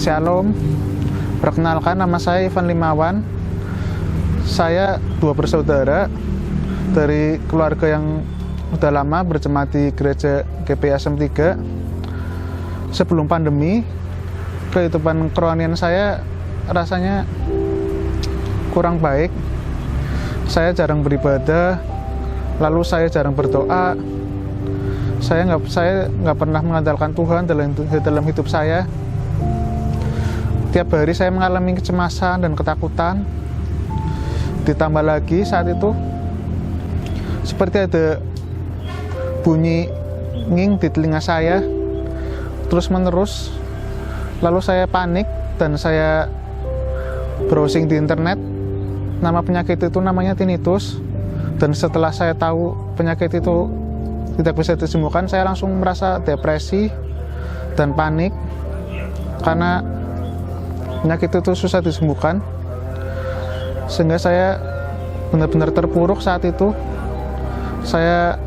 Shalom, perkenalkan nama saya Ivan Limawan. Saya dua bersaudara dari keluarga yang udah lama berjemaat di gereja GPI Asem 3. Sebelum pandemi, kehidupan kerohanian saya rasanya kurang baik. Saya jarang beribadah, lalu saya jarang berdoa. Saya nggak pernah mengandalkan Tuhan dalam hidup saya. Tiap hari saya mengalami kecemasan dan ketakutan. Ditambah lagi saat itu seperti ada bunyi nging di telinga saya terus menerus. Lalu saya panik dan saya browsing di internet. Nama penyakit itu namanya tinnitus. Dan setelah saya tahu penyakit itu tidak bisa disembuhkan, saya langsung merasa depresi dan panik karena penyakit itu susah disembuhkan, sehingga saya benar-benar terpuruk saat itu. Saya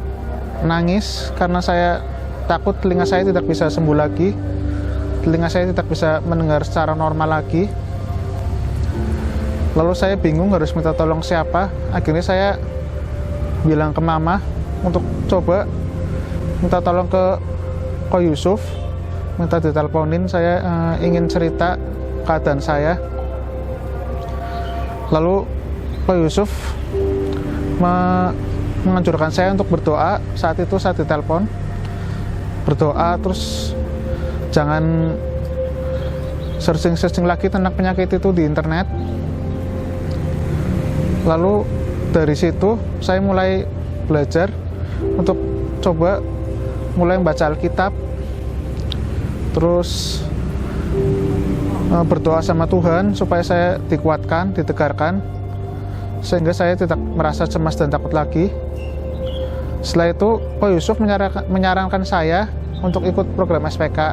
nangis karena saya takut telinga saya tidak bisa sembuh lagi, telinga saya tidak bisa mendengar secara normal lagi. Lalu saya bingung harus minta tolong siapa. Akhirnya saya bilang ke mama untuk coba minta tolong ke Ko Yusuf, minta diteleponin. Saya ingin cerita keadaan saya. Lalu Pak Yusuf menganjurkan saya untuk berdoa. Saat itu saya ditelepon berdoa, terus jangan searching lagi tentang penyakit itu di internet. Lalu dari situ saya mulai belajar untuk coba mulai membaca Alkitab, terus berdoa sama Tuhan supaya saya dikuatkan, ditegarkan, sehingga saya tidak merasa cemas dan takut lagi. Setelah itu Pak Yusuf menyarankan saya untuk ikut program SPK.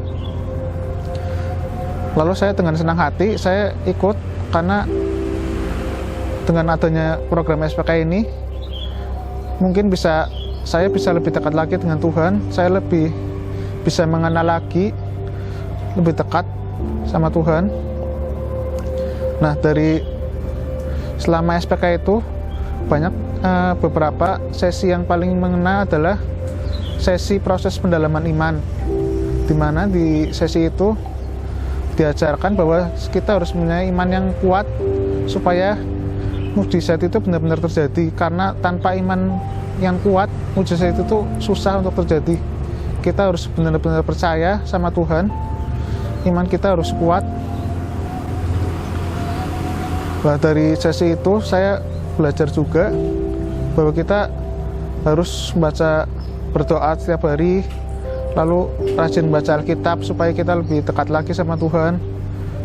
Lalu saya dengan senang hati saya ikut, karena dengan adanya program SPK ini mungkin saya bisa lebih dekat lagi dengan Tuhan. Saya lebih bisa mengenal lagi, lebih dekat sama Tuhan. Nah, dari selama SPK itu banyak beberapa sesi yang paling mengena adalah sesi proses pendalaman iman, di mana di sesi itu diajarkan bahwa kita harus punya iman yang kuat supaya mukjizat itu benar-benar terjadi. Karena tanpa iman yang kuat, mukjizat itu susah untuk terjadi. Kita harus benar-benar percaya sama Tuhan. Iman kita harus kuat. Nah, dari sesi itu saya belajar juga bahwa kita harus berdoa setiap hari, lalu rajin baca Alkitab supaya kita lebih dekat lagi sama Tuhan.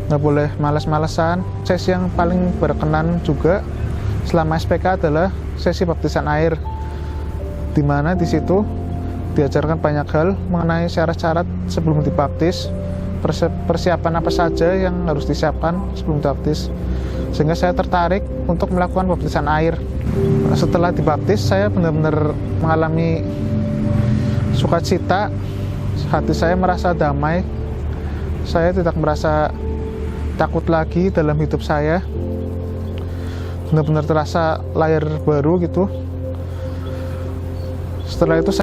Nggak boleh malas-malesan. Sesi yang paling berkenan juga selama SPK adalah sesi baptisan air, di mana di situ diajarkan banyak hal mengenai syarat-syarat sebelum dibaptis, persiapan apa saja yang harus disiapkan sebelum dibaptis, sehingga saya tertarik untuk melakukan baptisan air. Setelah dibaptis, saya benar-benar mengalami sukacita. Hati saya merasa damai. Saya tidak merasa takut lagi dalam hidup saya. Benar-benar terasa lahir baru gitu. Setelah itu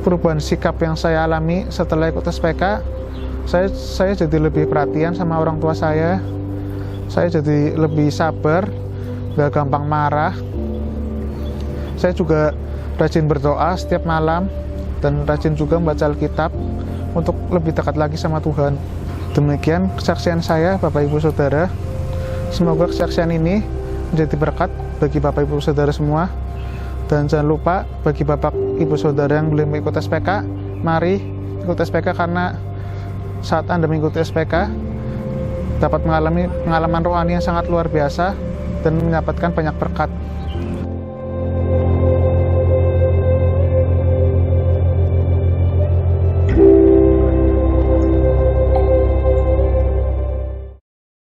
perubahan sikap yang saya alami setelah ikut SPK, saya jadi lebih perhatian sama orang tua saya. Saya jadi lebih sabar, gak gampang marah. Saya juga rajin berdoa setiap malam dan rajin juga membaca Alkitab untuk lebih dekat lagi sama Tuhan. Demikian kesaksian saya, Bapak Ibu Saudara. Semoga kesaksian ini menjadi berkat bagi Bapak Ibu Saudara semua. Dan jangan lupa bagi Bapak Ibu Saudara yang belum ikut SPK, mari ikut SPK, karena saat Anda mengikuti SPK dapat mengalami pengalaman rohani yang sangat luar biasa dan mendapatkan banyak berkat.